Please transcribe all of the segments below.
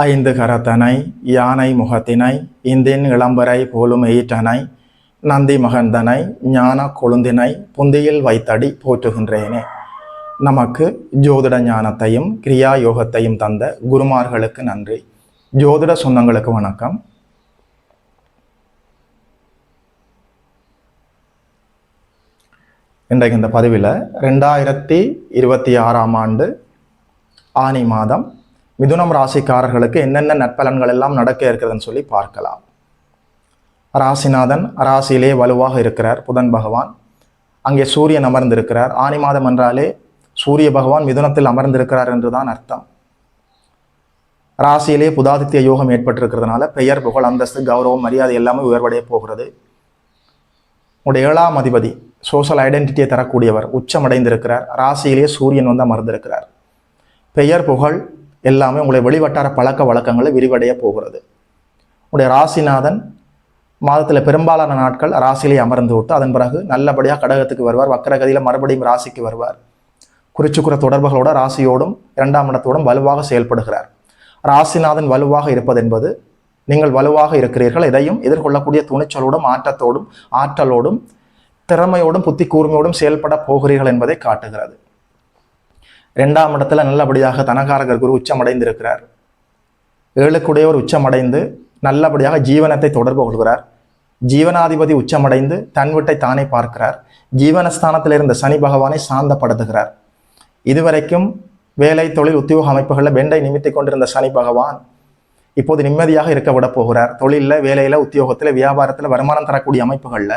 ஐந்து கரத்தனை யானை முகத்தினை இந்தின் இளம்பரை போலும் ஈட்டனை நந்தி மகந்தனை ஞான கொழுந்தினை புந்தியில் வைத்தடி போற்றுகின்றேனே. நமக்கு ஜோதிட ஞானத்தையும் கிரியா யோகத்தையும் தந்த குருமார்களுக்கு நன்றி. ஜோதிட சொந்தங்களுக்கு வணக்கம். இன்றைக்கு இந்த பதிவில் 2026ஆம் ஆண்டு ஆனி மாதம் மிதுனம் ராசிக்காரர்களுக்கு என்னென்ன நற்பலன்கள் எல்லாம் நடக்க இருக்கிறதுன்னு சொல்லி பார்க்கலாம். ராசிநாதன் ராசியிலே வலுவாக இருக்கிறார். புதன் பகவான் அங்கே சூரியன் அமர்ந்திருக்கிறார். ஆனி மாதம் என்றாலே சூரிய பகவான் மிதுனத்தில் அமர்ந்திருக்கிறார் என்றுதான் அர்த்தம். ராசியிலே புதாதித்ய யோகம் ஏற்பட்டிருக்கிறதுனால பெயர் புகழ் அந்தஸ்து கௌரவம் மரியாதை எல்லாமே உயர்வடைய போகிறது. உடைய 7ஆம் அதிபதி சோஷியல் ஐடென்டிட்டியை தரக்கூடியவர் உச்சமடைந்திருக்கிறார். ராசியிலே சூரியன் வந்து அமர்ந்திருக்கிறார். பெயர் புகழ் எல்லாமே உங்களுடைய வெளிவட்டார பழக்க வழக்கங்களை விரிவடைய போகிறது. உங்களுடைய ராசிநாதன் மாதத்தில் பெரும்பாலான நாட்கள் ராசியிலே அமர்ந்து விட்டு அதன் பிறகு நல்லபடியாக கடகத்துக்கு வருவார். வக்கரகதியில் மறுபடியும் ராசிக்கு வருவார். குறிச்சுக்குற தொடர்புகளோட ராசியோடும் 2ஆம் இடத்தோடும் வலுவாக செயல்படுகிறார். ராசிநாதன் வலுவாக இருப்பது என்பது நீங்கள் வலுவாக இருக்கிறீர்கள், எதையும் எதிர்கொள்ளக்கூடிய துணிச்சலோடும் ஆற்றலோடும் திறமையோடும் புத்தி கூர்மையோடும் செயல்பட போகிறீர்கள் என்பதை காட்டுகிறது. 2ஆம் இடத்துல நல்லபடியாக தனகாரகர் குரு உச்சமடைந்திருக்கிறார். 7க்குடையவர் உச்சமடைந்து நல்லபடியாக ஜீவனத்தை தொடர்பு கொள்கிறார். ஜீவனாதிபதி உச்சமடைந்து தன் வீட்டை தானே பார்க்கிறார். ஜீவனஸ்தானத்தில் இருந்த சனி பகவானை சாந்தப்படுத்துகிறார். இதுவரைக்கும் வேலை தொழில் உத்தியோக அமைப்புகளில் வெண்டை நிமித்தி கொண்டிருந்த சனி பகவான் இப்போது நிம்மதியாக இருக்க விட போகிறார். தொழிலில், வேலையில், உத்தியோகத்தில், வியாபாரத்தில் வருமானம் தரக்கூடிய அமைப்புகளில்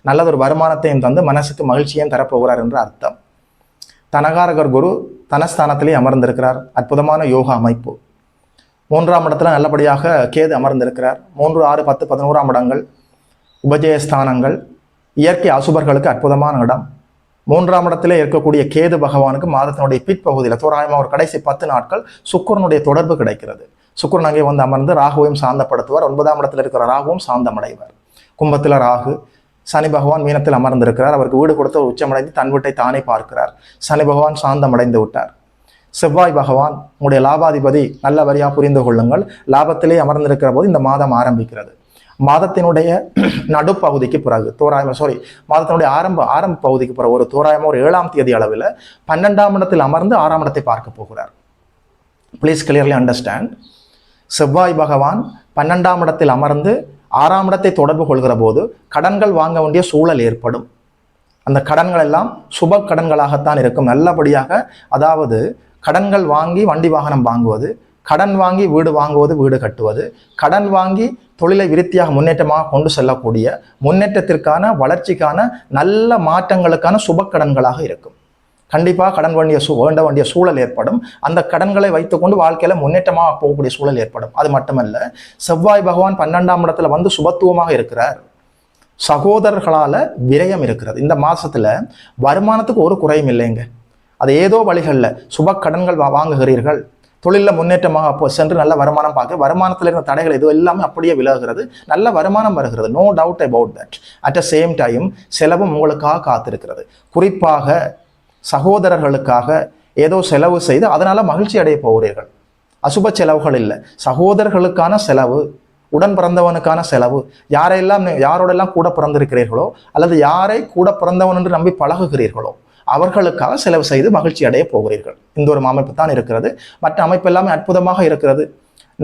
நல்லதொரு வருமானத்தையும் தந்து மனசுக்கு மகிழ்ச்சியையும் தரப்போகிறார் என்று அர்த்தம். தனகாரகர் குரு தனஸ்தானத்திலே அமர்ந்திருக்கிறார். அற்புதமான யோகா அமைப்பு. 3ஆம் இடத்துல நல்லபடியாக கேது அமர்ந்திருக்கிறார். 3, 6, 10, 11ஆம் இடங்கள் உபஜயஸ்தானங்கள், இயற்கை அசுபர்களுக்கு அற்புதமான இடம். 3ஆம் இடத்திலே இருக்கக்கூடிய கேது பகவானுக்கு மாதத்தினுடைய பிற்பகுதியில் தோராயமாக ஒரு கடைசி 10 நாட்கள் சுக்கிரனுடைய தொடர்பு கிடைக்கிறது. சுக்கிரன் அங்கே வந்து அமர்ந்து ராகுவையும் சாந்தப்படுத்துவார். 9ஆம் இடத்துல இருக்கிற ராகுவும் சாந்தமடைவார். கும்பத்தில் ராகு, சனி பகவான் மீனத்தில் அமர்ந்திருக்கிறார். அவருக்கு வீடு கொடுத்த உச்சமடைந்து தன் வீட்டை தானே பார்க்கிறார். சனி பகவான் சாந்தமடைந்து விட்டார். செவ்வாய் பகவான் உங்களுடைய லாபாதிபதி, நல்ல வரியா புரிந்து கொள்ளுங்கள். லாபத்திலே அமர்ந்திருக்கிற போது இந்த மாதம் ஆரம்பிக்கிறது. மாதத்தினுடைய நடுப்பகுதிக்கு பிறகு மாதத்தினுடைய ஆரம்ப பகுதிக்கு பிறகு ஒரு தோராயமாக ஒரு 7ஆம் தேதி அளவில் 12ஆம் இடத்தில் அமர்ந்து 6ஆம் இடத்தை பார்க்க போகிறார். Please clearly understand. செவ்வாய் பகவான் 12ஆம் இடத்தில் அமர்ந்து 6ஆம் இடத்தை தொடர்பு கொள்கிற போது கடன்கள் வாங்க வேண்டிய சூழல் ஏற்படும். அந்த கடன்கள் எல்லாம் சுப கடன்களாகத்தான் இருக்கும். நல்லபடியாக, அதாவது கடன்கள் வாங்கி வண்டி வாகனம் வாங்குவது, கடன் வாங்கி வீடு வாங்குவது, வீடு கட்டுவது, கடன் வாங்கி தொழிலை விருத்தியாக முன்னேற்றமாக கொண்டு செல்லக்கூடிய முன்னேற்றத்திற்கான வளர்ச்சிக்கான நல்ல மாற்றங்களுக்கான சுப கடன்களாக இருக்கும். கண்டிப்பாக கடன் வேண்ட வேண்டிய சூழல் ஏற்படும். அந்த கடன்களை வைத்துக்கொண்டு வாழ்க்கையில முன்னேற்றமாக போகக்கூடிய சூழல் ஏற்படும். அது மட்டுமல்ல, செவ்வாய் பகவான் 12ஆம் இடத்துல வந்து சுபத்துவமாக இருக்கிறார். சகோதரர்களால விரயம் இருக்கிறது. இந்த மாசத்துல வருமானத்துக்கு ஒரு குறையும் இல்லைங்க. அது ஏதோ வழிகளில் சுப கடன்கள் வாங்குகிறீர்கள். தொழிலில் முன்னேற்றமாக சென்று நல்ல வருமானம் பார்க்க, வருமானத்தில் இருந்த தடைகள் இது எல்லாமே அப்படியே விலகுகிறது. நல்ல வருமானம் வருகிறது. No doubt about that. At a same time செலவும் உங்களுக்காக காத்திருக்கிறது. குறிப்பாக சகோதரர்களுக்காக ஏதோ செலவு செய்து அதனால மகிழ்ச்சி அடைய போகிறீர்கள். அசுப செலவுகள் இல்லை, சகோதரர்களுக்கான செலவு, உடன் பிறந்தவனுக்கான செலவு. யாரோடெல்லாம் கூட பிறந்திருக்கிறீர்களோ அல்லது யாரை கூட பிறந்தவன் என்று நம்பி பழகுகிறீர்களோ அவர்களுக்காக செலவு செய்து மகிழ்ச்சி அடைய போகிறீர்கள். இந்த ஒரு அமைப்பு தான் இருக்கிறது. மற்ற அமைப்பு எல்லாமே அற்புதமாக இருக்கிறது.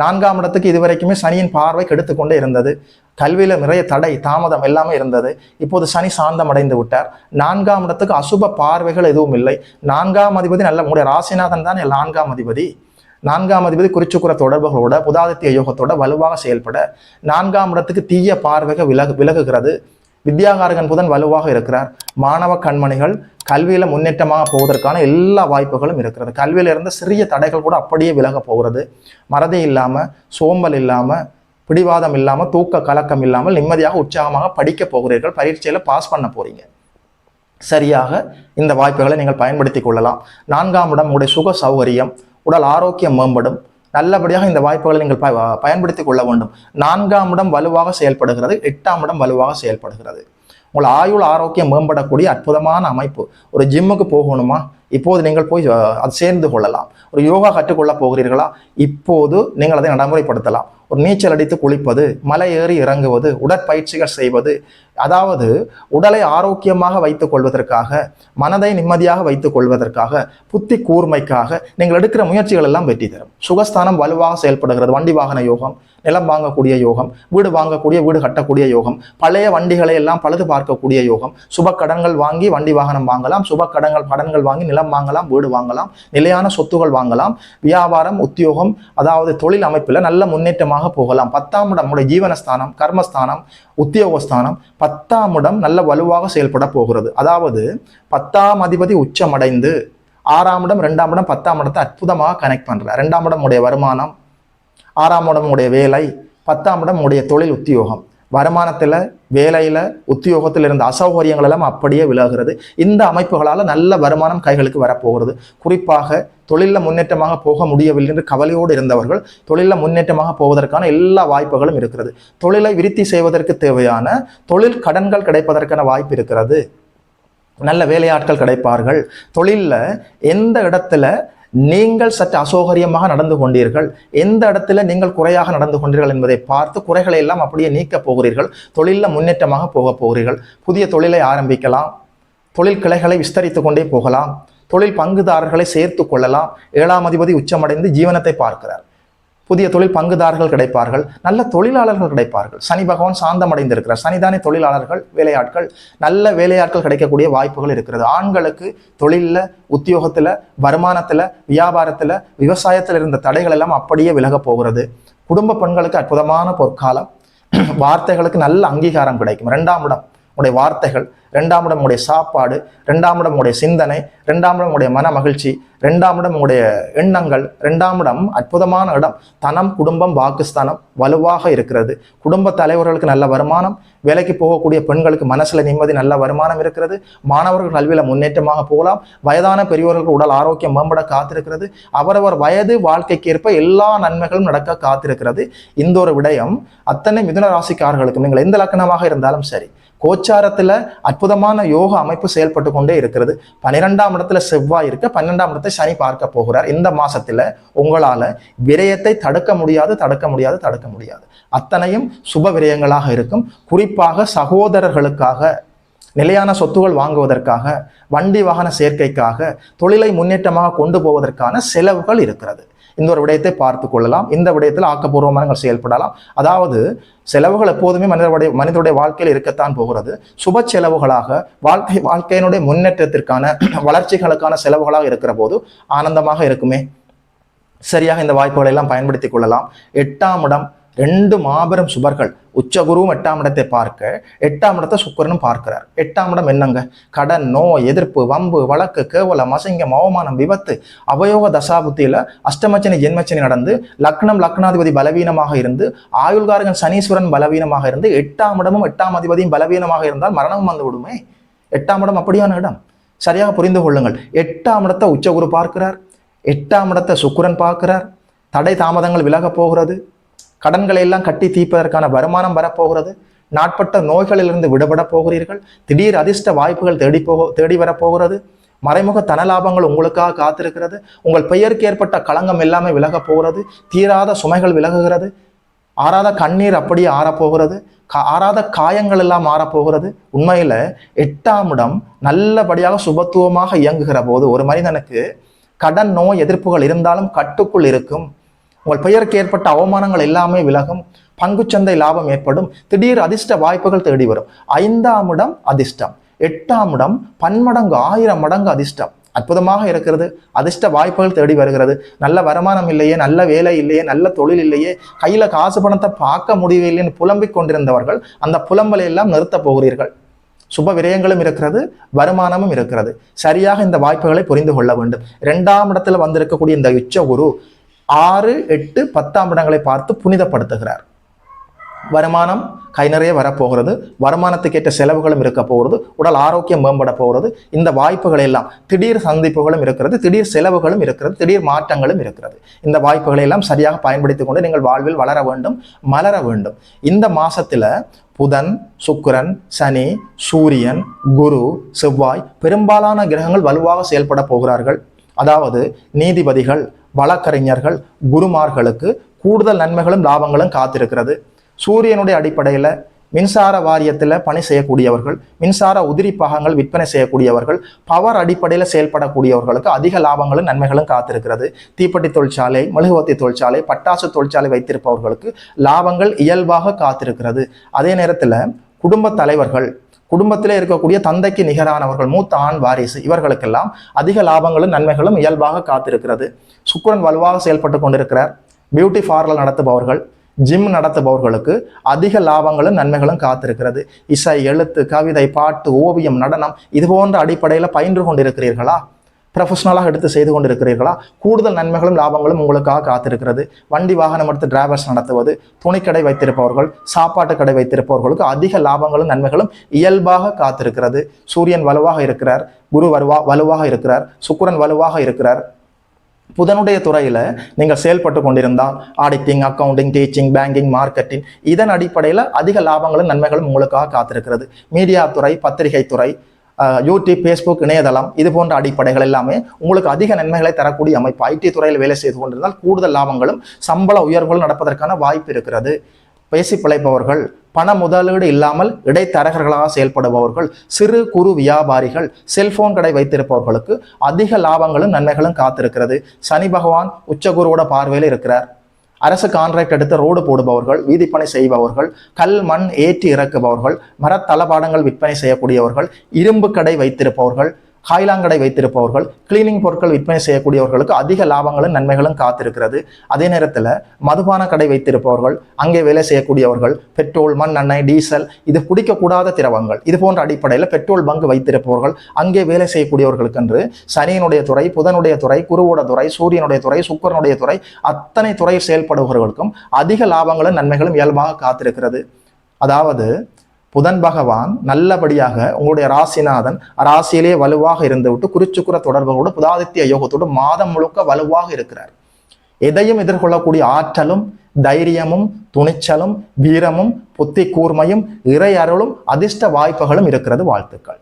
4ஆம் இடத்துக்கு இதுவரைக்குமே சனியின் பார்வை கெடுத்துக்கொண்டே இருந்தது. கல்வியில நிறைய தடை தாமதம் எல்லாமே இருந்தது. இப்போது சனி சாந்தம் அடைந்து விட்டார். 4ஆம் இடத்துக்கு அசுப பார்வைகள் எதுவும் இல்லை. 4ஆம் அதிபதி நல்ல உங்களுடைய ராசிநாதன் தான் 4ஆம் அதிபதி. 4ஆம் அதிபதி குறிச்சுக்குற தொடர்புகளோட புதாதித்ய யோகத்தோட வலுவாக செயல்பட 4ஆம் இடத்துக்கு தீய பார்வைகள் விலகுகிறது. வித்யாகாரகன் புதன் வலுவாக இருக்கிறார். மாணவ கண்மணிகள் கல்வியில முன்னேற்றமாக போவதற்கான எல்லா வாய்ப்புகளும் இருக்கிறது. கல்வியில இருந்த சிறிய தடைகள் கூட அப்படியே விலக போகிறது. மறதி இல்லாம, சோம்பல் இல்லாம, பிடிவாதம் இல்லாம, தூக்க கலக்கம் இல்லாமல் நிம்மதியாக உற்சாகமாக படிக்க போகிறீர்கள். பரீட்சையில பாஸ் பண்ண போறீங்க. சரியாக இந்த வாய்ப்புகளை நீங்கள் பயன்படுத்தி கொள்ளலாம். 4ஆம் இடம் உங்களுடைய சுக சௌகரியம், உடல் ஆரோக்கியம் மேம்படும். நல்லபடியாக இந்த வாய்ப்புகளை நீங்கள் பயன்படுத்தி கொள்ள வேண்டும். 4ஆம் இடம் வலுவாக செயல்படுகிறது. 8ஆம் இடம் வலுவாக செயல்படுகிறது. உங்கள் ஆயுள் ஆரோக்கியம் மேம்படக்கூடிய அற்புதமான அமைப்பு. ஒரு ஜிம்முக்கு போகணுமா, இப்போது நீங்கள் போய் அது சேர்ந்து கொள்ளலாம். ஒரு யோகா கற்றுக்கொள்ள போகிறீர்களா, இப்போது நீங்கள் அதை நடைமுறைப்படுத்தலாம். ஒரு நீச்சல் அடித்து குளிப்பது, மலை ஏறி இறங்குவது, உடற்பயிற்சிகள் செய்வது, அதாவது உடலை ஆரோக்கியமாக வைத்துக் கொள்வதற்காக, மனதை நிம்மதியாக வைத்துக் கொள்வதற்காக, புத்தி கூர்மைக்காக நீங்கள் எடுக்கிற முயற்சிகள் எல்லாம் வெற்றி தரும். சுகஸ்தானம் வலுவாக செயல்படுகிறது. வண்டி வாகன யோகம், நிலம் வாங்கக்கூடிய யோகம், வீடு வாங்கக்கூடிய வீடு கட்டக்கூடிய யோகம், பழைய வண்டிகளை எல்லாம் பழுது பார்க்கக்கூடிய யோகம், சுப கடன்கள் வாங்கி வண்டி வாகனம் வாங்கலாம், சுப கடன்கள் வாங்கி நிலம் வாங்கலாம், வீடு வாங்கலாம், நிலையான சொத்துகள் வாங்கலாம், வியாபாரம், உத்தியோகம், அதாவது தொழில் அமைப்பில் நல்ல முன்னேற்றமாக போகலாம். 10ஆம் இடம் நம்முடைய ஜீவனஸ்தானம், கர்மஸ்தானம், உத்தியோகஸ்தானம் 10ஆம் இடம் நல்ல வலுவாக செயல்பட போகிறது. அதாவது 10ஆம் அதிபதி உச்சமடைந்து 6ஆம் இடம் 2ஆம் இடம் 10ஆம் இடத்தை அற்புதமாக கனெக்ட் பண்றார். 2ஆம் இடம் உடைய வருமானம், 6ஆம் இடம் உடைய வேலை, 10ஆம் இடம் உடைய தொழில் உத்தியோகம். வருமானத்தில், வேலையில், உத்தியோகத்தில் இருந்த அசௌகரியங்கள் எல்லாம் அப்படியே விலகிறது. இந்த அமைப்புகளால் நல்ல வருமானம் கைகளுக்கு வரப்போகிறது. குறிப்பாக தொழிலில் முன்னேற்றமாக போக முடியவில்லை என்று கவலையோடு இருந்தவர்கள் தொழிலில் முன்னேற்றமாக போவதற்கான எல்லா வாய்ப்புகளும் இருக்கிறது. தொழிலை விருத்தி செய்வதற்கு தேவையான தொழில் கடன்கள் கிடைப்பதற்கான வாய்ப்பு இருக்கிறது. நல்ல வேலையாட்கள் கிடைப்பார்கள். தொழிலில் எந்த இடத்துல நீங்கள் சற்று அசௌகரியமாக நடந்து கொண்டீர்கள், எந்த இடத்துல நீங்கள் குறையாக நடந்து கொண்டீர்கள் என்பதை பார்த்து குறைகளை எல்லாம் அப்படியே நீக்கப் போகிறீர்கள். தொழிலில் முன்னேற்றமாக போக போகிறீர்கள். புதிய தொழிலை ஆரம்பிக்கலாம், தொழில் கிளைகளை விஸ்தரித்து கொண்டே போகலாம், தொழில் பங்குதாரர்களை சேர்த்து கொள்ளலாம். 7ஆம் அதிபதி உச்சமடைந்து ஜீவனத்தை பார்க்கிறார். புதிய தொழில் பங்குதாரர்கள் கிடைப்பார்கள், நல்ல தொழிலாளர்கள் கிடைப்பார்கள். சனி பகவான் சாந்தம் அடைந்திருக்கிறார். சனிதானே தொழிலாளர்கள், வேலையாட்கள், நல்ல வேலையாட்கள் கிடைக்கக்கூடிய வாய்ப்புகள் இருக்கிறது. ஆண்களுக்கு தொழிலில், உத்தியோகத்தில், வருமானத்தில், வியாபாரத்தில், விவசாயத்தில் இருந்த தடைகள் எல்லாம் அப்படியே விலக போகிறது. குடும்ப பெண்களுக்கு அற்புதமான பொற்காலம். வார்த்தைகளுக்கு நல்ல அங்கீகாரம் கிடைக்கும். 2ஆம் இடம் உடைய வார்த்தைகள், 2ஆம் இடம் உடைய சாப்பாடு, 2ஆம் இடம் உடைய சிந்தனை, 2ஆம் இடம் உடைய மன மகிழ்ச்சி, 2ஆம் இடம் உடைய எண்ணங்கள், 2ஆம் இடம் அற்புதமான இடம். தனம், குடும்பம், வாக்குஸ்தானம் வலுவாக இருக்கிறது. குடும்ப தலைவர்களுக்கு நல்ல வருமானம், வேலைக்கு போகக்கூடிய பெண்களுக்கு மனசுல நிம்மதி, நல்ல வருமானம் இருக்கிறது. மாணவர்கள் கல்வியில முன்னேற்றமாக போகலாம். வயதான பெரியவர்களுக்கு உடல் ஆரோக்கியம் மேம்பட காத்திருக்கிறது. அவரவர் வயது வாழ்க்கைக்கு ஏற்ப எல்லா நன்மைகளும் நடக்க காத்திருக்கிறது. இந்த ஒரு விடயம் அத்தனை மிதுன ராசிக்காரர்களுக்கும், நீங்கள் எந்த லக்கணமாக இருந்தாலும் சரி, கோச்சாரத்துல அற்புதமான யோக அமைப்பு செயல்பட்டு கொண்டே இருக்கிறது. 12ஆம் இடத்துல செவ்வாய் இருக்க, 12ஆம் இடத்தை சனி பார்க்க போகிறார். இந்த மாசத்துல உங்களால விரயத்தை தடுக்க முடியாது. அத்தனையும் சுப விரயங்களாக இருக்கும். குறிப்பாக சகோதரர்களுக்காக, நிலையான சொத்துகள் வாங்குவதற்காக, வண்டி வாகன சேர்க்கைக்காக, தொழிலை முன்னேற்றமாக கொண்டு போவதற்கான செலவுகள் இருக்கிறது. இந்த ஒரு விடயத்தை பார்த்து கொள்ளலாம். இந்த விடயத்தில் ஆக்கப்பூர்வமாக செயல்படலாம். அதாவது செலவுகள் எப்போதுமே மனிதனுடைய வாழ்க்கையில் இருக்கத்தான் போகிறது. சுப செலவுகளாக, வாழ்க்கையினுடைய முன்னேற்றத்திற்கான, வளர்ச்சிகளுக்கான செலவுகளாக இருக்கிற போது ஆனந்தமாக இருக்குமே. சரியாக இந்த வாய்ப்புகளை எல்லாம் பயன்படுத்திக் கொள்ளலாம். 8ஆம் இடம் 2 மாபெரும் சுபர்கள், உச்சகுருவும் 8ஆம் இடத்தை பார்க்க, 8ஆம் இடத்தை சுக்கிரனும் பார்க்கிறார். 8ஆம் இடம் என்னங்க? கடன், நோய், எதிர்ப்பு, வம்பு, வழக்கு, கேவலம், அசிங்கம், அவமானம், விபத்து. அவயோக தசாபுத்தியில அஷ்டமச்சனி ஜென்மச்சனி நடந்து, லக்னாதிபதி பலவீனமாக இருந்து, ஆயுள்காரகன் சனீஸ்வரன் பலவீனமாக இருந்து, 8ஆம் இடமும் 8ஆம் அதிபதியும் பலவீனமாக இருந்தால் மரணம் வந்து விடுமே. 8ஆம் இடம் அப்படியான இடம். சரியாக புரிந்து கொள்ளுங்கள். 8ஆம் இடத்தை உச்சகுரு பார்க்கிறார், 8ஆம் இடத்தை சுக்கிரன் பார்க்கிறார். தடை தாமதங்கள் விலக போகிறது. கடன்களை எல்லாம் கட்டி தீர்ப்பதற்கான வருமானம் வரப்போகிறது. நாட்பட்ட நோய்களிலிருந்து விடுபட போகிறீர்கள். திடீர் அதிர்ஷ்ட வாய்ப்புகள் தேடி வரப்போகிறது. மறைமுக தனலாபங்கள் உங்களுக்காக காத்திருக்கிறது. உங்கள் பெயருக்கு ஏற்பட்ட களங்கம் எல்லாமே விலக போகிறது. தீராத சுமைகள் விலகுகிறது. ஆறாத கண்ணீர் அப்படியே ஆறப்போகிறது. ஆறாத காயங்கள் எல்லாம் மாறப்போகிறது. உண்மையில 8ஆம் இடம் நல்லபடியாக சுபத்துவமாக இயங்குகிற போது ஒரு மனிதனுக்கு கடன், நோய், எதிர்ப்புகள் இருந்தாலும் கட்டுக்குள் இருக்கும். உங்கள் பெயருக்கு ஏற்பட்ட அவமானங்கள் எல்லாமே விலகும். பங்குச்சந்தை லாபம் ஏற்படும். திடீர் அதிர்ஷ்ட வாய்ப்புகள் தேடி வரும். 5ஆம் இடம் அதிர்ஷ்டம், 8ஆம் இடம் பன்மடங்கு, 1000 மடங்கு அதிர்ஷ்டம். அற்புதமாக இருக்கிறது. அதிர்ஷ்ட வாய்ப்புகள் தேடி வருகிறது. நல்ல வருமானம் இல்லையே, நல்ல வேலை இல்லையே, நல்ல தொழில் இல்லையே, கையில காசு பணத்தை பார்க்க முடியவில்லைன்னு புலம்பிக் கொண்டிருந்தவர்கள் அந்த புலம்பலை எல்லாம் நிறுத்த போகிறீர்கள். சுப விரயங்களும் இருக்கிறது, வருமானமும் இருக்கிறது. சரியாக இந்த வாய்ப்புகளை புரிந்து கொள்ள வேண்டும். 2ஆம் இடத்துல வந்திருக்கக்கூடிய இந்த உச்ச குரு 6, 8, 10ஆம் இடங்களை பார்த்து புனிதப்படுத்துகிறார். வருமானம் கை நிறைய வரப்போகிறது, வருமானத்துக்கேற்ற செலவுகளும் இருக்க போகிறது, உடல் ஆரோக்கியம் மேம்பட போகிறது. இந்த வாய்ப்புகள் எல்லாம் திடீர் சந்திப்புகளும் இருக்கிறது, திடீர் செலவுகளும் இருக்கிறது, திடீர் மாற்றங்களும் இருக்கிறது. இந்த வாய்ப்புகளை எல்லாம் சரியாக பயன்படுத்திக் கொண்டு நீங்கள் வாழ்வில் வளர வேண்டும், மலர வேண்டும். இந்த மாசத்துல புதன், சுக்கிரன், சனி, சூரியன், குரு, செவ்வாய் பெரும்பாலான கிரகங்கள் வலுவாக செயல்பட போகிறார்கள். அதாவது நீதிபதிகள், வழக்கறிஞர்கள், குருமார்களுக்கு கூடுதல் நன்மைகளும் லாபங்களும் காத்திருக்கிறது. சூரியனுடைய அடிப்படையில் மின்சார வாரியத்தில் பணி செய்யக்கூடியவர்கள், மின்சார உதிரி பாகங்கள் விற்பனை செய்யக்கூடியவர்கள், பவர் அடிப்படையில் செயல்படக்கூடியவர்களுக்கு அதிக லாபங்களும் நன்மைகளும் காத்திருக்கிறது. தீப்பெட்டி தொழிற்சாலை, மெழுகுவர்த்தி தொழிற்சாலை, பட்டாசு தொழிற்சாலை வைத்திருப்பவர்களுக்கு லாபங்கள் இயல்பாக காத்திருக்கிறது. அதே நேரத்தில் குடும்ப தலைவர்கள், குடும்பத்திலே இருக்கக்கூடிய தந்தைக்கு நிகரானவர்கள், மூத்த ஆண் வாரிசு, இவர்களுக்கெல்லாம் அதிக லாபங்களும் நன்மைகளும் இயல்பாக காத்திருக்கிறது. சுக்கிரன் வலுவாக செயல்பட்டு கொண்டிருக்கிறார். பியூட்டி பார்லர் நடத்துபவர்கள், ஜிம் நடத்துபவர்களுக்கு அதிக லாபங்களும் நன்மைகளும் காத்திருக்கிறது. இசை, எழுத்து, கவிதை, பாட்டு, ஓவியம், நடனம் இது போன்ற அடிப்படையில் பயின்று கொண்டிருக்கிறீர்களா? ப்ரொஃபஷனலாக எடுத்து செய்து கொண்டிருக்கிறீர்களா? கூடுதல் நன்மைகளும் லாபங்களும் உங்களுக்காக காத்திருக்கிறது. வண்டி வாகனம் எடுத்து டிரைவர்ஸ் நடத்துவது, துணிக்கடை வைத்திருப்பவர்கள், சாப்பாட்டு கடை வைத்திருப்பவர்களுக்கு அதிக லாபங்களும் நன்மைகளும் இயல்பாக காத்திருக்கிறது. சூரியன் வலுவாக இருக்கிறார், குரு வலுவாக இருக்கிறார், சுக்கிரன் வலுவாக இருக்கிறார். புதனுடைய துறையில் நீங்கள் செயல்பட்டு கொண்டிருந்தால் auditing, accounting, teaching, banking, marketing இதன் அடிப்படையில் அதிக லாபங்களும் நன்மைகளும் உங்களுக்காக காத்திருக்கிறது. மீடியா துறை, பத்திரிகை துறை, யூடியூப், ஃபேஸ்புக், இணையதளம் இது போன்ற அடிப்படைகள் எல்லாமே உங்களுக்கு அதிக நன்மைகளை தரக்கூடிய அமைப்பு. ஐடி துறையில் வேலை செய்து கொண்டிருந்தால் கூடுதல் லாபங்களும் சம்பள உயர்வுகளும் நடப்பதற்கான வாய்ப்பு இருக்கிறது. பேசி பிழைப்பவர்கள், பண முதலீடு இல்லாமல் இடைத்தரகர்களாக செயல்படுபவர்கள், சிறு குறு வியாபாரிகள், செல்போன் கடை வைத்திருப்பவர்களுக்கு அதிக லாபங்களும் நன்மைகளும் காத்திருக்கிறது. சனி பகவான் உச்சகுருவோட பார்வையில் இருக்கிறார். அரசு கான்ட்ராக்ட் எடுத்து ரோடு போடுபவர்கள், வீதிப்பணி செய்பவர்கள், கல் மண் ஏற்றி இறக்குபவர்கள், மரத்தளபாடங்கள் விற்பனை செய்யக்கூடியவர்கள், இரும்பு கடை வைத்திருப்பவர்கள், காய்லாங்கடை வைத்திருப்பவர்கள், கிளீனிங் பொருட்கள் விற்பனை செய்யக்கூடியவர்களுக்கு அதிக லாபங்களும் நன்மைகளும் காத்திருக்கிறது. அதே நேரத்தில் மதுபான கடை வைத்திருப்பவர்கள், அங்கே வேலை செய்யக்கூடியவர்கள், பெட்ரோல், மண்ணெண்ணெய், டீசல் இது குடிக்கக்கூடாத திரவங்கள் இது போன்ற அடிப்படையில் பெட்ரோல் பங்கு வைத்திருப்பவர்கள், அங்கே வேலை செய்யக்கூடியவர்களுக்கு என்று சனியினுடைய துறை, புதனுடைய துறை, குருவோட துறை, சூரியனுடைய துறை, சுக்கிரனுடைய துறை அத்தனை துறை செயல்படுபவர்களுக்கும் அதிக லாபங்களும் நன்மைகளும் இயல்பாக காத்திருக்கிறது. அதாவது புதன் பகவான் நல்லபடியாக உங்களுடைய ராசிநாதன் ராசியிலே வலுவாக இருந்துவிட்டு குறிச்சுக்குற தொடர்புகளோடு புதாதித்ய யோகத்தோடு மாதம் முழுக்க வலுவாக இருக்கிறார். எதையும் எதிர்கொள்ளக்கூடிய ஆற்றலும், தைரியமும், துணிச்சலும், வீரமும், புத்தி கூர்மையும், இறை அருளும், அதிர்ஷ்ட வாய்ப்புகளும் இருக்கிறது. வாழ்த்துக்கள்.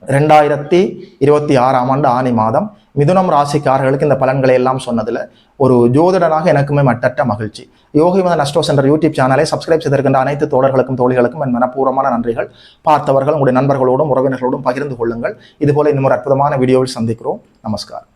2026 ஆனி மாதம் மிதுனம் ராசிக்காரர்களுக்கு இந்த பலன்களை எல்லாம் சொன்னதுல ஒரு ஜோதிடனாக எனக்குமே மட்டற்ற மகிழ்ச்சி. யோகிமதன் அஸ்ட்ரோ சென்டர் யூடியூப் சேனலை சப்ஸ்கிரைப் செய்திருக்கின்ற அனைத்து தோழர்களுக்கும் தோழிகளுக்கும் என் மனப்பூர்வமான நன்றிகள். பார்த்தவர்கள் உங்களுடைய நண்பர்களோடும் உறவினர்களோடும் பகிர்ந்து கொள்ளுங்கள். இதுபோல இன்னும் ஒரு அற்புதமான வீடியோவில் சந்திக்கிறோம். நமஸ்காரம்.